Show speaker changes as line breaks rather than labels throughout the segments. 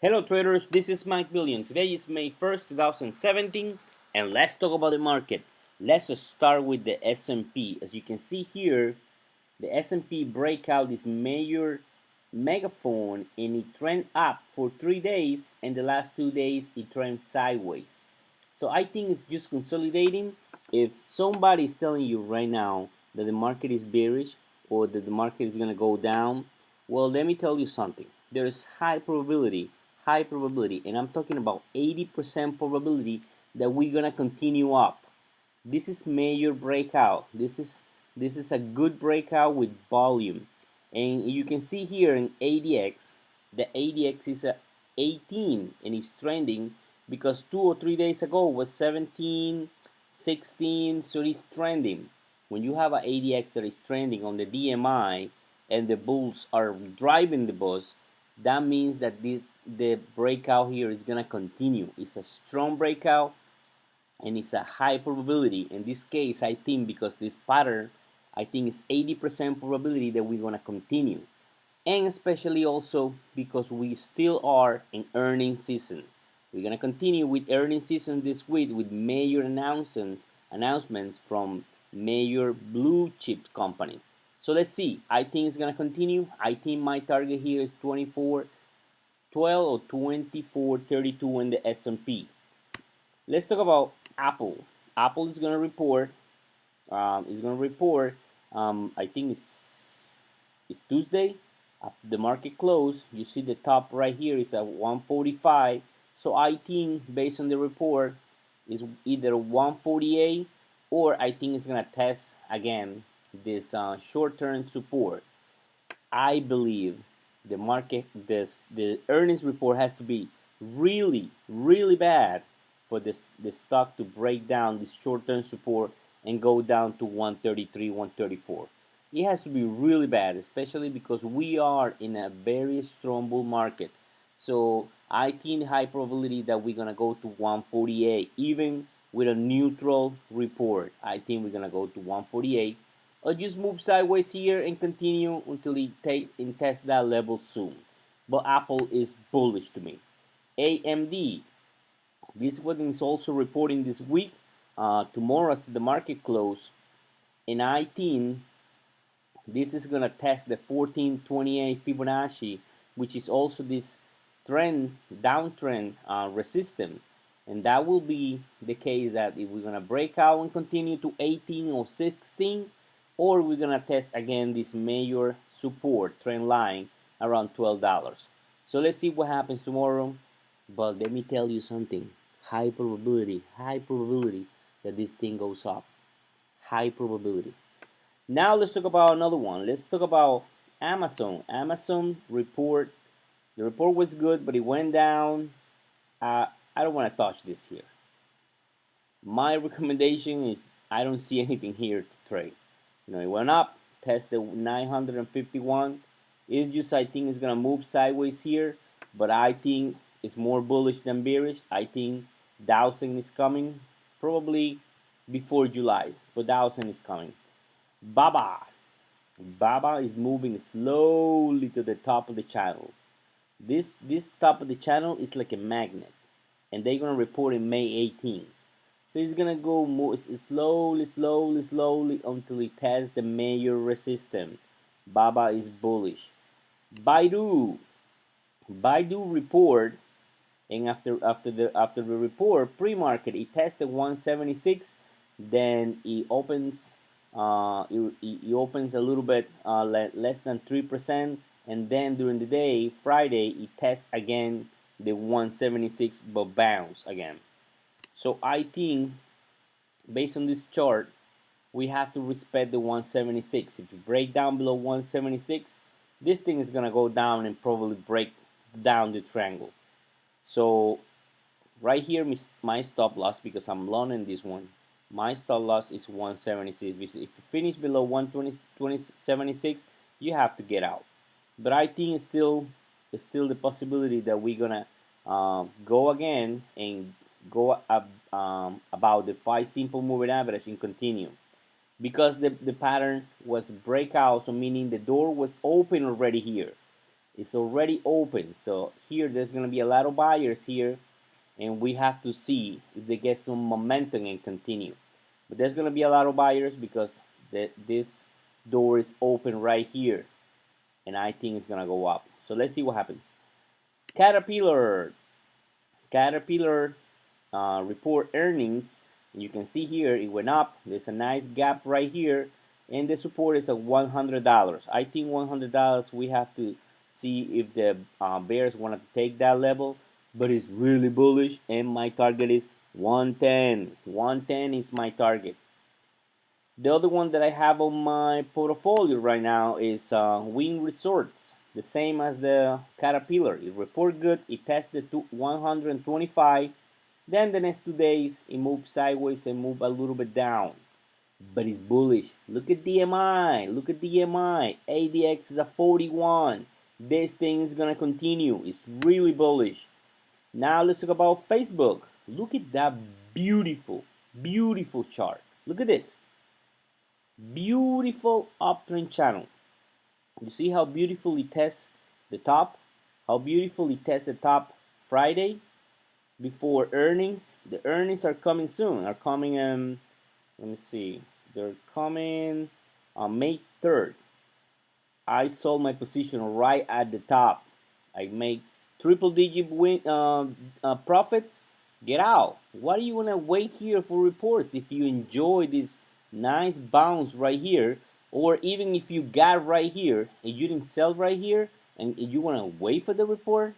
Hello traders, this is McBillion. Today is May 1st, 2017, and let's talk about the market. Let's start with the S&P. As you can see here, the S&P breakout this major megaphone and it trend up for 3 days, and the last 2 days it trend sideways. So I think it's just consolidating. If somebody is telling you right now that the market is bearish or that the market is going to go down, well, let me tell you something. There's high probability, and I'm talking about 80% probability that we're going to continue up. This is major breakout. This is a good breakout with volume. And you can see here in ADX, the ADX is a 18 and it's trending because 2 or 3 days ago was 17, 16, so it's trending. When you have an ADX that is trending on the DMI and the bulls are driving the bus, that means that the breakout here is gonna continue. It's a strong breakout and it's a high probability. In this case, I think because this pattern, I think it's 80% probability that we're gonna continue, and especially also because we still are in earnings season. We're gonna continue with earnings season this week with major announcements from major blue chip company. So let's see. I think it's gonna continue. I think my target here is 24.12 or 24.32 in the S&P. Let's talk about Apple. Apple is gonna report. I think it's Tuesday. After the market close, you see the top right here is at 145. So I think based on the report is either 148 or I think it's gonna test again this short-term support. I believe the earnings report has to be really bad for the stock to break down this short-term support and go down to 133, 134. It has to be really bad, especially because we are in a very strong bull market. So I think high probability that we're gonna go to 148, even with a neutral report. I think we're gonna go to 148, or just move sideways here and continue until it take and test that level soon. But Apple is bullish to me. AMD, this one is also reporting this week. Tomorrow after the market close, and I think this is gonna test the 1428 Fibonacci, which is also this downtrend resistance, and that will be the case that if we're gonna break out and continue to 18 or 16, or we're gonna test again this major support trend line around $12. So let's see what happens tomorrow. But let me tell you something. High probability that this thing goes up. High probability. Now let's talk about another one. Let's talk about Amazon. Amazon report. The report was good, but it went down. I don't want to touch this here. My recommendation is I don't see anything here to trade. It went up, tested 951. It's just I think it's gonna move sideways here, but I think it's more bullish than bearish. I think Dowsing is coming probably before July, but Dowsing is coming. Baba is moving slowly to the top of the channel. This top of the channel is like a magnet, and they're gonna report in May 18. So it's gonna go more slowly until it tests the major resistance. Baba is bullish. Baidu report, and after the report pre-market it tested 176, then it opens it opens a little bit less than 3%, and then during the day Friday it tests again the 176 but bounce again. So I think based on this chart we have to respect the 176. If you break down below 176, this thing is gonna go down and probably break down the triangle. So right here my stop loss, because I'm long in this one, my stop loss is 176. If you finish below 176, you have to get out. But I think it's still the possibility that we're gonna go again and go up about the 5 simple moving average and continue, because the pattern was breakout, so meaning the door was open already here. It's already open. So here there's going to be a lot of buyers here, and we have to see if they get some momentum and continue. But there's going to be a lot of buyers because this door is open right here, and I think it's going to go up. So let's see what happens. Caterpillar. Caterpillar report earnings. And you can see here it went up. There's a nice gap right here, and the support is at $100. I think $100 we have to see if the bears want to take that level, but it's really bullish, and my target is 110. 110 is my target. The other one that I have on my portfolio right now is Wing Resorts, the same as the Caterpillar. It report good. It tested to 125. Then the next 2 days it moved sideways and moved a little bit down, but it's bullish. Look at DMI. Look at DMI. ADX is a 41. This thing is gonna continue. It's really bullish. Now let's talk about Facebook. Look at that beautiful, beautiful chart. Look at this. Beautiful uptrend channel. You see how beautifully it tests the top? How beautifully it tests the top Friday before earnings. The earnings are coming soon. Are coming let me see. They're coming on May 3rd. I sold my position right at the top. I make triple-digit profits. Get out. Why do you want to wait here for reports if you enjoy this nice bounce right here, or even if you got right here and you didn't sell right here and you want to wait for the report?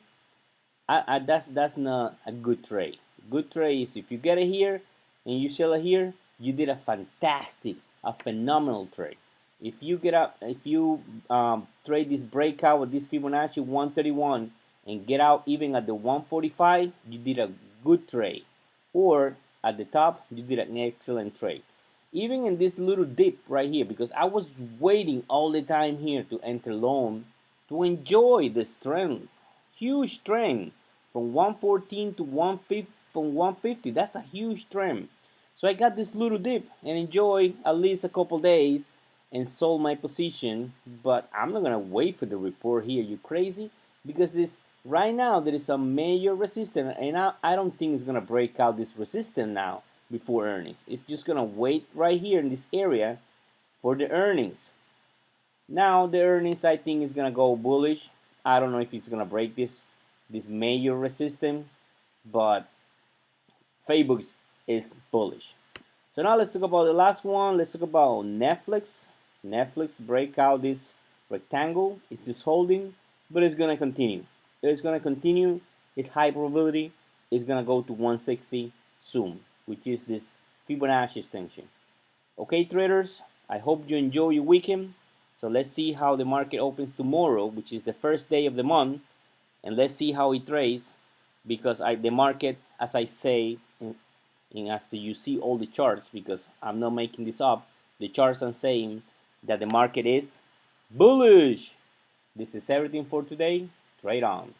That's not a good trade. Good trade is if you get it here and you sell it here, you did a fantastic, a phenomenal trade. If you get up, if you trade this breakout with this Fibonacci 131 and get out even at the 145, you did a good trade. Or at the top, you did an excellent trade. Even in this little dip right here, because I was waiting all the time here to enter long to enjoy this trend, huge trend from 114 to 150, from 150. That's a huge trend. So I got this little dip and enjoy at least a couple days and sold my position, but I'm not gonna wait for the report here. You crazy? Because this right now there is a major resistance, and I don't think it's gonna break out this resistance now before earnings. It's just gonna wait right here in this area for the earnings. Now the earnings I think is gonna go bullish. I don't know if it's gonna break this major resistance, but Facebook is bullish. So now let's talk about the last one. Let's talk about Netflix. Netflix break out this rectangle. It's just holding, but it's gonna continue. It's gonna continue. It's high probability. It's gonna go to 160 soon, which is this Fibonacci extension. Okay, traders, I hope you enjoy your weekend. So let's see how the market opens tomorrow, which is the first day of the month, and let's see how it trades, because the market, as I say, and as you see all the charts, because I'm not making this up, the charts are saying that the market is bullish. This is everything for today. Trade on.